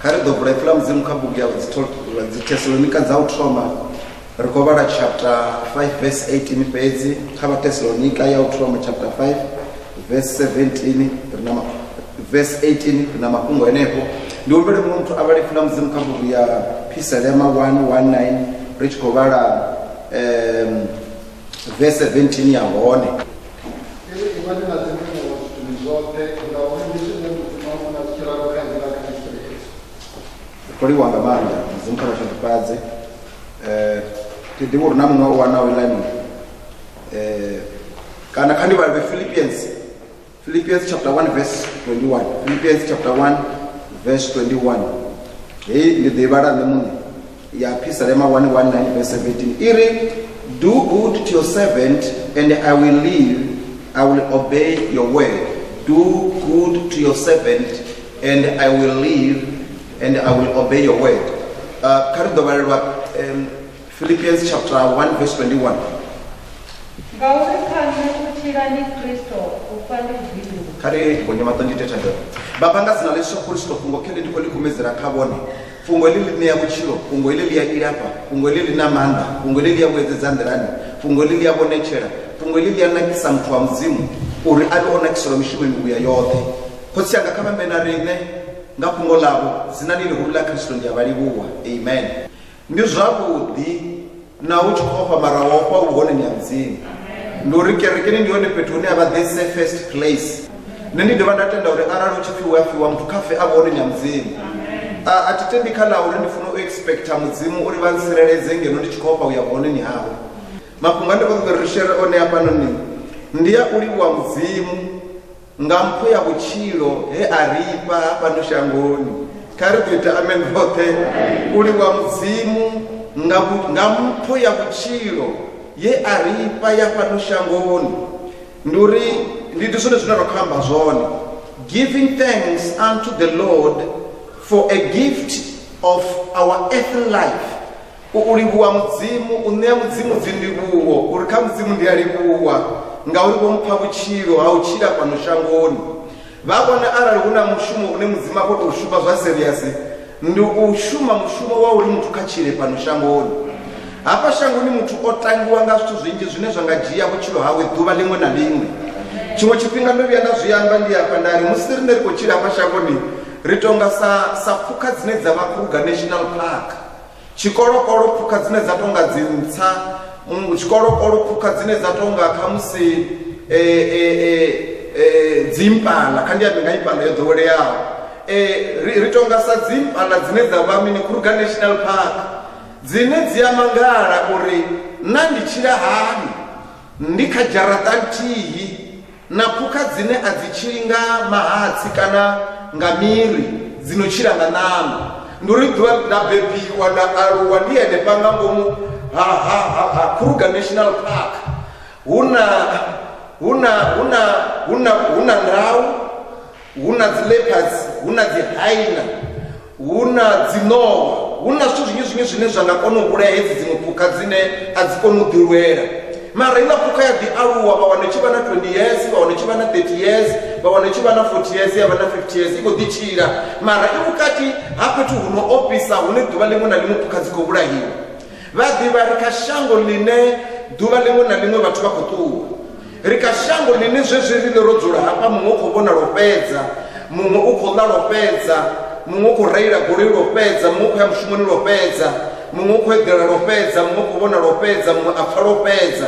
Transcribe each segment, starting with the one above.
kare do bula mzimu kha buku ya Thessalonica za uthoma recover chapter 5 verse 18 page kha Thessalonica ya uthoma chapter 5 verse 17 verse 18 na makungo enepo ndiombele muntu abali mzimu kha buku ya Psalm 119 rich kovara verse 17 ya ngone kuri wanga manda zimkara chatupaze tidiwo namu wana welani kana kandi ba Philippians chapter 1 verse 21 Philippians chapter 1 verse 21 ndi debara nemuni ya Psalm 119 verse 17 iri do good to your servant and I will obey your word. Do good to your servant and I will live and I will obey your word. Philippians chapter 1 verse 21. Kare kwenye matandite tanda. Bapanga zinalesha Kristo fungo kile ndiko likumezera kabone. Fungo lili ni ya buchiro, fungo lili ya irapa, fungo lili na manda, fungo lili ya wezeza nderani, fungo lili ya bonechera, fungo lili ya nakisa mtu wa mzimu, uri aliona kisoro mishime ndugu ya yote. Kosi anga kama menarine, nga fungo labo, zinanili hula Kristo ndi abalibuwa. Amen. Ndizabu di, na uchukofa marawopa uone ni ya mzimu. Ndurike rikini ndione petune aba the safest place. Nini devanda tenda uri araru chifi wa mtu kafe abone ni ya mzimu. Atitendi kala uri ndifuno expecta muzimu uri vansireleze ngeno ndichikopa uyabone ni hawo mapungande vakurishere one apano ni ndiya uri wa muzimu ngampo ya buchiro aripa pano shangoni kari kuita amen vote uri wa muzimu ngampo ya buchiro aripa ya pano shangoni nduri ndidusone zvinarokamba zvone giving thanks unto the Lord for a gift of our earthly life. Ulibuwa mzimu, une mzimu zindibuwo, urika mzimu ndiyalibuwa, nga ulibuwa mpabuchiro, hauchira kwa nushangoni. Vabwana ara una mushumo, une mzima koto ushuma zwa seriasi, ndu ushuma mushumo wa uli mtu kachire pa nushangoni. Hapa shangoni mtu otangiwa nga sutu zwinji zunezwa nga jia buchiro hawe dhuba limwe na limwe. Chimwe chipinga ndobi ya nazu yamba ndi hapa ndari, musiri neri kuchira hapa shangoni, ritonga sa puka dzine dzava kuruga National Park chikorokoro puka dzine dzatonga dzintsa chikorokoro puka dzine dzatonga kamusi dzimpala kandi yabenga ipala yodowele yawo ritonga sa dzimpala dzine dzava mini kuruga National Park dzine dziyamangara uri nandichira hani ndikajaratatihi na puka dzine adzichiringa mahatsi kana ngamiri zinochiranga nama nduri dwa na baby wana aruwa ndiye nepanga ngomu Kruger National Park una ndau una leopards una hyena una dzinowa una zvizhinji zvine zvangakona kuuraya hedzi dzimwe puka dzine adzikona kudirwera mara ina puka ya the aruwa vawane chivana 20 years vawane chivana 30 years vawane chivana 40 years yavana 50 years iko dichira mara ikukati hapetu huno opisa hune dhuva limwe na limwe puka dzikourayiwa vadhiva rikashango line dhuva limwe na limwe vatu vakotuwa rikashango line zvezvirine rodzura hapa mumwe ukovona ropedza mumwe ukola ropedza mumwe ukoreira gori ropedza mumwe ukoya mushumoni ropedza mumwe ukoedera ropedza mumwe ukuvona ropedza mumwe apfa ropedza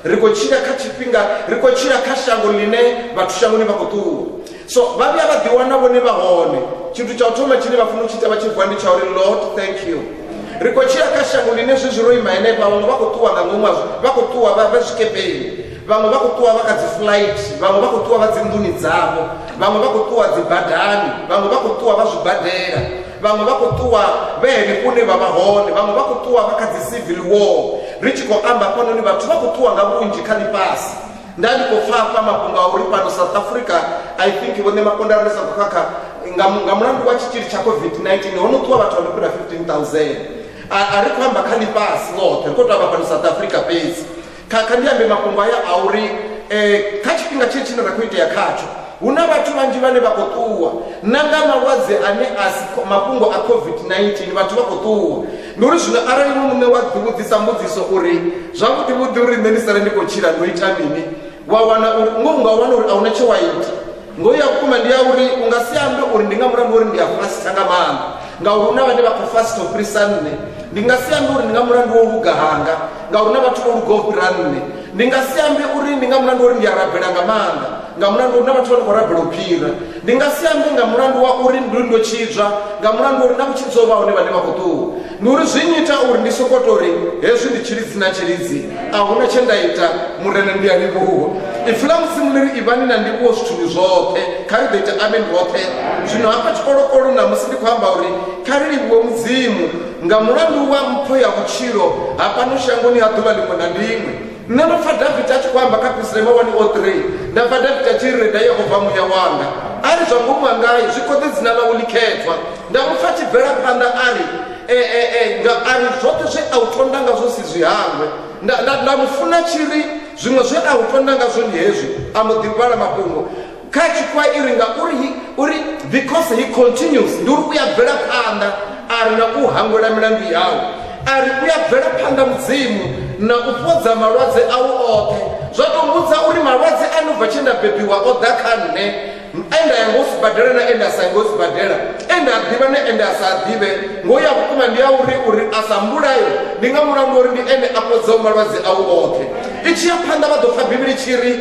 rikochira kachipinga rikochira kashango line vatu shangoni vakotuwa so vavya vadhiwana vone vahone chintu chautoma chine vafuna kuchita vachibvwandi chauri Lord thank you rikochira kashango line zvezviroimaene vamwe vakotuwa ngangomwazvo vakotuwa vezvikepeni vamwe vakotuwa vakadziflight vamwe vakotuwa vadzinduni dzavo vamwe vakotuwa dzibhadhani vamwe vakotuwa vazvibhadhera vamwe vakotuwa vene kune vavahone vamwe vakotuwa vakadzicivil war richikoamba pano ni vatu vakotuwa ngavunjikani pasi ndandikofapa mapunga uri pano South Africa I think vone makonda resa kukaka ngamulandu wa chichiri cha COVID-19 honotuwa vatu vanopera 15,000 arikuamba kali pasi lote rikoto ava pano South Africa base kandiambe mapunga ya auri kachipinga chechino rakuita yakacho una vatu vanji vane vakotuwa nangama malwadze ane asi mafhungo a COVID-19 vhathu vha khou ṱuwa ndi uri zwino arali muṋe wa ḓivhudzisa mbudziso uri zwavhuḓi vhuḓi uri nṋe ndi sale ndi khou tshila ndo ita mini wa wana uri nga wana uri a huna tshe wa ita ngo ya vhukuma ndi ya uri u nga si ambe uri ndi nga mulandu uri ndi a fasta nga maanḓa ngauri hu na vhane vha khou fasta u fhirisa nṋe ndi nga si ambe uri ndi nga mulandu wo luga hanga ngauri na vhathu vho luga u fhira nṋe ndi nga si ambe uri ndi nga mulandu uri ndi a rabela nga maanḓa nga mulandu uri na vhathu vha khou rabela u phira ndi nga si ambe nga mulandu wa uri ndi ndo tshizwa nga mulandu uri na vhutshidzi vha hone vhane vha khou ṱuwa ndi uri zwi nyita uri ndi sokoto uri hezwi ndi tshilidzi na tshilidzi a huna tshe nda ita murena ndi a livhuwa ifula mudzimu ri ivani na ndivhuwo zwithuni zwoṱhe kha ri ḓo ita amen roṱhe zwino hafha tshikolokolo namusi ndi khou amba uri kha ri livhuwe mudzimu nga mulandu wa mpho ya vhutshilo hafhano shangoni ha ḓuvha liṅwe na liṅwe nṋe ndo pfa david a tshi khou amba kha Psalm 103 nda pfa david a tshi ri reda yehova muya wanga ari zwa ngomu hangai zwi khou ḓi dzina ḽawe likhethwa nda mupfa a tshi bvela phanḓa ari ari zwoṱhe zwe a u tonda ngazwo si zwi hangwe nda mufuna tshiri zwiṅwe zwe a u tonda ngazwo ndi hezwi a mbo ḓi vhala mafhungo kha tshikwa iri ngauri because he continues ndi uri u ya bvela phanḓa ari na u hangwela milandu yawe ari u ya bvela phanḓa mudzimu na u fhodza malwadze awu oṱhe zwa tou mbudza uri malwadze a no bva tshe nda bebiwa o ḓa kha nṋe enda ya ngo sibadela na enda sa ngo sibadela enda a ḓivha na enda a sa ḓivhe ngo ya vhukuma ndi ya uri a sa mbulayo ndi nga mulandu uri ndi ene a fhodzaho malwadze awu oṱhe i tshi ya phanḓa vha ḓo pfa bivhili tshi ri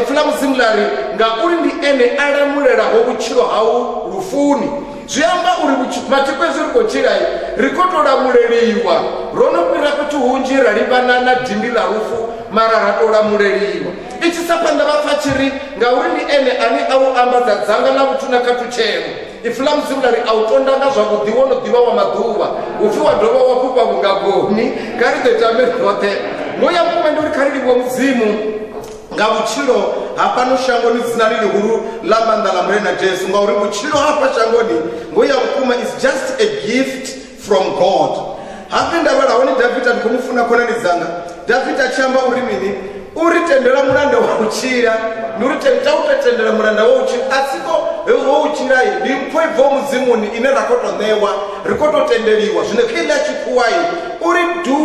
ifula mudzimu lari ngauri ndi ene a lamulelaho vhutshilo hau lufuni zwi amba uri matiko ezwi ri khou tshilai ri khou tou lamuleliwa ro no fhira fhethu hunzhi ra livhana na dindi ḽa lufu mara ra tou lamuleliwa i tshi sa phanḓa vha pfa tshi ri ngauri ndi ene ane a u ambadza dzanga na vhuthu na khathutshelo ifula mudzimu lari a u tonda nga zwavhuḓi wo no ḓivha wa maḓuvha upfi wa dovha wa fhufha vhungagoni kha ri ḓo ita miri roṱhe ngo ya vhukuma ndi uri kha ri livhuwe mudzimu nga vhutshilo hafhano shangoni dzina ḽi ḽihulu ḽa maanḓa ḽa murena Jesu ngauri vhutshilo hafha shangoni ngo ya vhukuma is just a gift from God hape nda vhala hone David a ndi khou mu funa khonani dzanga David a tshi amba uri mini uri tendela mulanda wa u tshila ndi uri tendela mulanda wa u tshila a siko wo u tshilai ndi mpho ibvaho mudzimuni ine ra khou tou ṋewa ri khou tou tendeliwa zwino kha iḽa tshikhuwai uri do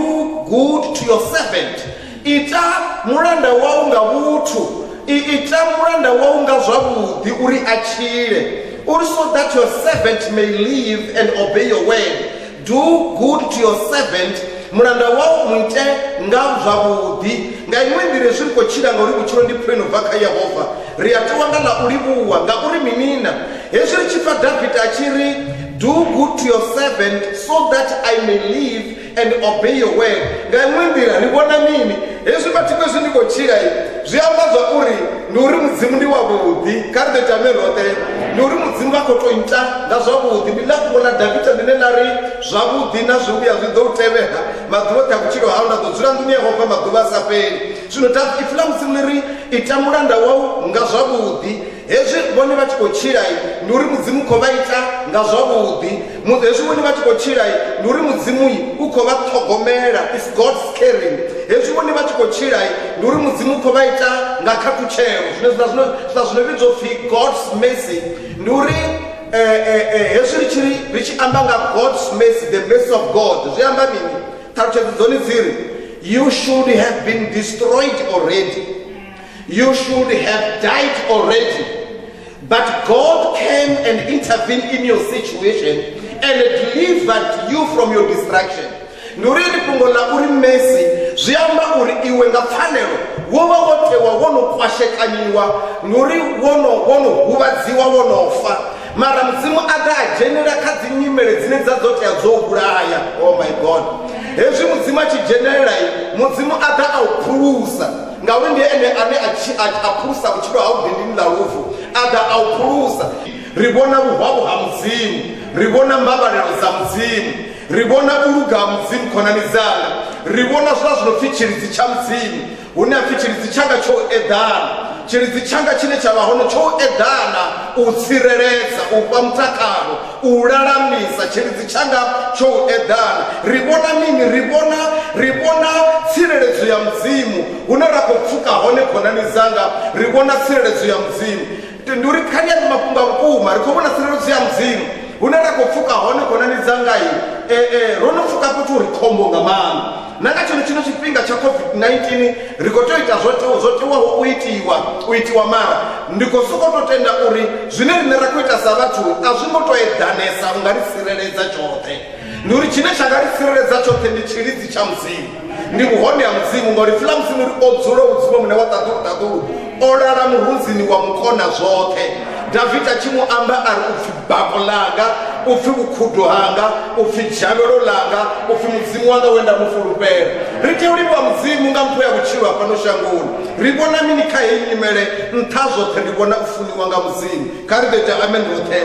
good to your servant ita mulanda wau nga vhuthu ita mulanda wau nga zwavhuḓi uri a tshile uri so that your servant may live and obey your word do good to your servant mulanda wau muite nga zwavhuḓi nga iṅwe nḓila zwi ri khou tshila ngauri vhutshilo ndi pho ino bva kha yehova ri a ṱuwa nga ḽa u livhuwa ngauri minina hezwi ri tshi pfa David a tshi ri do good to your servant so that I may live and obey your word nga iṅwe nḓila ri vhona mini hezwi vhathu bezwi ndi khou tshila zwi amba zwa uri ndi uri mudzimu ndi wavhuḓi kha ri ḓo ita miri roṱhe ndi uri mudzimu vha khou tou ita nga zwavhuḓi ndi ḽa fhungo ḽa Davida ḽine ḽa ri zwavhuḓi na zwivhuya zwi ḓo u tevhela maḓuvha oṱhe a vhutshilo hau nda ḓo dzula nḓuni yehova maḓuvha a sa fheli zwino ifu ḽa mudzimu ḽi ri ita mulanda wau nga zwavhuḓi hezwi vhone vha tshi khou tshilai ndi uri mudzimu khou vha ita nga zwavhuḓi hezwi vhone vha tshi khou tshilai ndi uri mudzimu u khou vha ṱhogomela is God's caring hezwi vhone vha tshi khou tshilai ndi uri mudzimu khou vha ita nga khathutshelo zwino vhidzwa upfhi God's mercy ndi uri hezwi ri tshi amba nga God's mercy the mercy of God zwi amba mini ṱhalutshedzo dzone dziri you should have been destroyed already you should have died already but God came and intervened in your situation and delivered you from your destruction ndi uri ri fhungo ḽa uri mercy zwi amba uri iwe nga pfanelo wo vha wo tewa wo no kwashekanyiwa ndi uri wo no huvhadziwa wo no fa mara mudzimu a ḓa a dzhenela kha dzi nyimele dzine dza dzo tea dzo vhulaya oh my God hezwi mudzimu a tshi dzhenelela mudzimu a ḓa a u phulusa ngauri ndi ene ane a phulusa vhutshilo hau dindini ḽa lufu a ḓa a u phulusa ri vhona vhuhwavhu ha mudzimu ri vhona mbavhalelo dza mudzimu ri vhona u luga ha mudzimu khonani dzanga ri vhona zwiḽa zwi no pfhi tshilidzi tsha mudzimu hune a pfhi tshilidzi tshanga tsho eḓana tshilidzi tshanga tshine tsha vha hone tsho eḓana u tsireledza u fha mutakalo u lalamisa tshilidzi tshanga tsho eḓana ri vhona mini ri vhona tsireledzo ya mudzimu hune ra khou pfuka hone khonani dzanga ri vhona tsireledzo ya mudzimu ndi uri khani ya mafhungo a vhukuma ri khou vhona tsireledzo ya dzangai rono pfuka kuti uri khombo nga maana nanga chino chifhinga cha COVID-19 rikotoita zvotewaho uitiwa mara ndikosokototenda uri zvine rine rakuita savathu azvingotoedhanesa ungarisireredza chothe nduri chine changaritsireredza chothe ndi chilidzi cha Mudzimu ndi muhoni ya Mudzimu ngori fila Mudzimu uri odzula udzimu mune wa taduru orara murunzini wa mukona zvothe David achimuamba ari upfi bako langa upfi ukhudo hanga upfi javelo langa upfi Mudzimu wanga wenda mufulupera rite ulipo Mudzimu ngampuya kuchirwa pano shangoni ribona mini khayinyimele nthazothe ribona ufuni wanga Mudzimu karideta amen rothe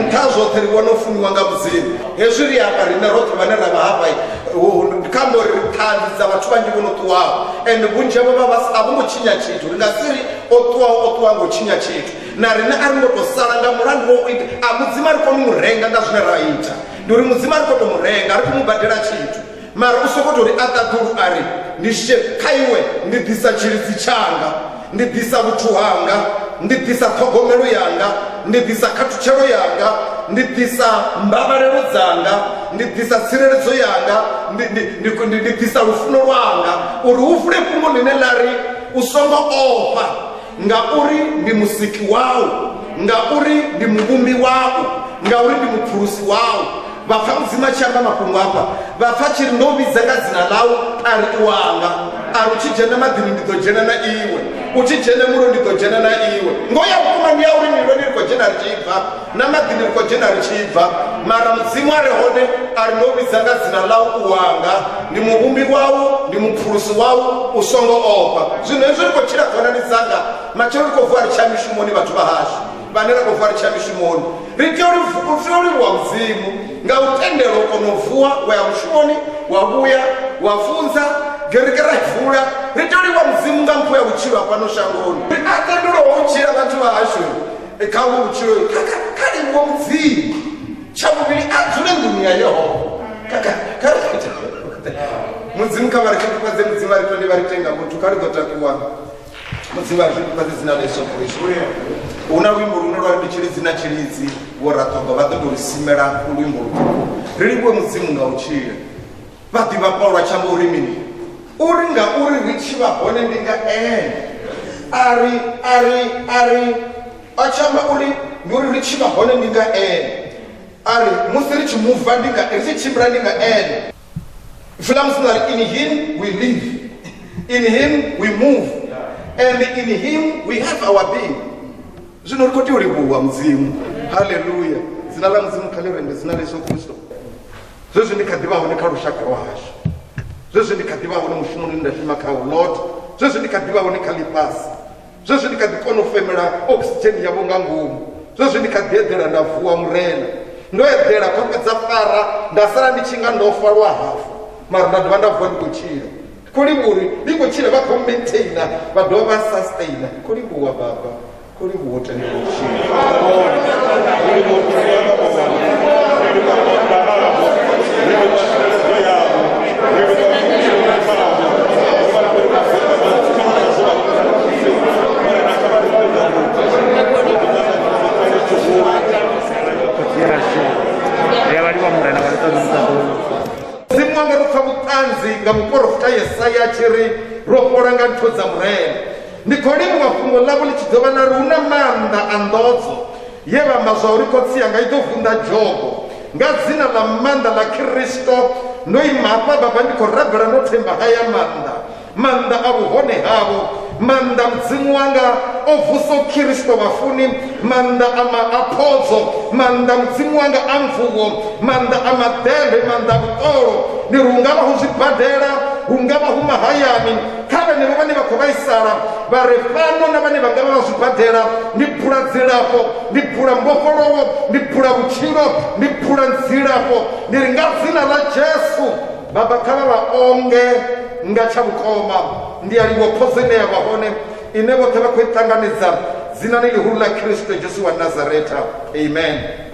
nthazothe ribona ufuni wanga Mudzimu hezwi apa rine rothe vane rava hapa ndikambo rikhandidza vathu vanji vonotuwawo and bunji avo avongochinya chithu ringasiri otuwa ngochinya chithu na rine ari ngotosala nga mulandu wokuita Mudzimu ari komurenga nga zvine raita nduri Mudzimu ari kotomurenga ari kumubhadhira chithu mara usokotori ataduru ari ndishe kaiwe ndibvisa chilidzi changa ndibvisa vuthu hwanga ndibvisa thogomelo yanga ndibvisa khathuchelo yanga ndibvisa mbavarero dzanga ndibvisa tsireledzo yanga ndibvisa lufuno lwanga uri uvule fhungo line lari usongo ofa ngauri ndi musiki wawo ngauri ndi muvumbi wawo ngauri ndi mupfulusi wawo vapfa Mudzimu achiamba mafhungo apa vapfa chiri ndovidza nga dzina lawo ari wanga ari uchijena madhini ndidojena na iwe uchijene mulo ndidojena na iwe ngoya ukuma ndi yauri nilo ndirikojena richibva na madhini rikojena richibva mara Mudzimu ari hone ari ndovidza nga dzina lawo uwanga ndi muvumbi wawo ndi mupfulusi wawo usongo opa zvinhu izvo rikochira konanidzanga machero rikovhuwa richamishumoni vathu vahashu vane rakovhuwa richamishumoni riteuriwa Mudzimu ngautendero konovhuwa waya mushumoni wabuya wafunza gerekera ivhura ritoriwa Mudzimu ngampuya uchirwa pano shangoni atendero wauchira vathu vahashu kawo uchiro kaliwo Mudzimu chamuviri adzule ndumi ya Yehova Mudzimu kavarikukwadze Mudzimu varitonde varitenga mutu karigotakuwa Mudzimu varikukwadze zina leso Kristu una wimbo runorwa ndichilidzi na chilidzi voratonga vatondorisimera ulwimbo rukuru ririwe Mudzimu ngauchire vadhiva Paulo vachamba uri mini uri ngauri richivagone ndinga ari achamba uri nguri richivagone ndinga ari musi richimuvha ndinga richichimbira ndinga filamusinari in him we live in him we move and in him we have our being zvino rikoti uribuwa Mudzimu haleluya zina la Mudzimu khalirende zina la Yesu Kristu zvezvi ndikadhivawo nekarushaka rwahashu zvezvi ndikadhivawo nemushumoni ndashuma kawo Lord zvezvi ndikadhivawo nekalipasi zvezvi ndikadikonofemera oxygen yavo nga ngumu zvezvi ndikadhiedhera ndavhuwa murena ndoedhera kwapedza fara ndasara ndichinga ndofa rwahafu mara ndadhova ndavhuwa ndikuchira kuliburi ndikuchira vakomaintaina vadhova vasustaina kulibuwa baba kulibuwa tendekuchira Mudzimu wanga rupfa mutanzi nga muprofita Yesaya achiri ropora nga nthodza murena ndikolimu mafhungo lavo lichidova nari una manda andodzo yevamba zvaurikotsiya ngaitovhunda Jobo nga dzina la manda la Kristo noimhapa baba ndikorabhera notemba haya manda avuhone havo manda Mudzimu wanga ovhuso Kristo vafuni manda amaapodzo manda Mudzimu wanga amvuwo manda amadhembe manda vutoro nirungava huzvibhadhera hungava humahayani kave nevo vane vakovaisara varefano navane vangava vazvibhadhera ndibhura dzilafo ndibhura mbofolowo ndibhura vuchiro ndibhura nzilafo ndiringa dzina la Jesu baba kava vaonge ngachavukoma ndiyaliwo pozeneya vahone ine vothe vakuitanganidza dzina nilihulu la Kristu Jesu wa Nazareta amen.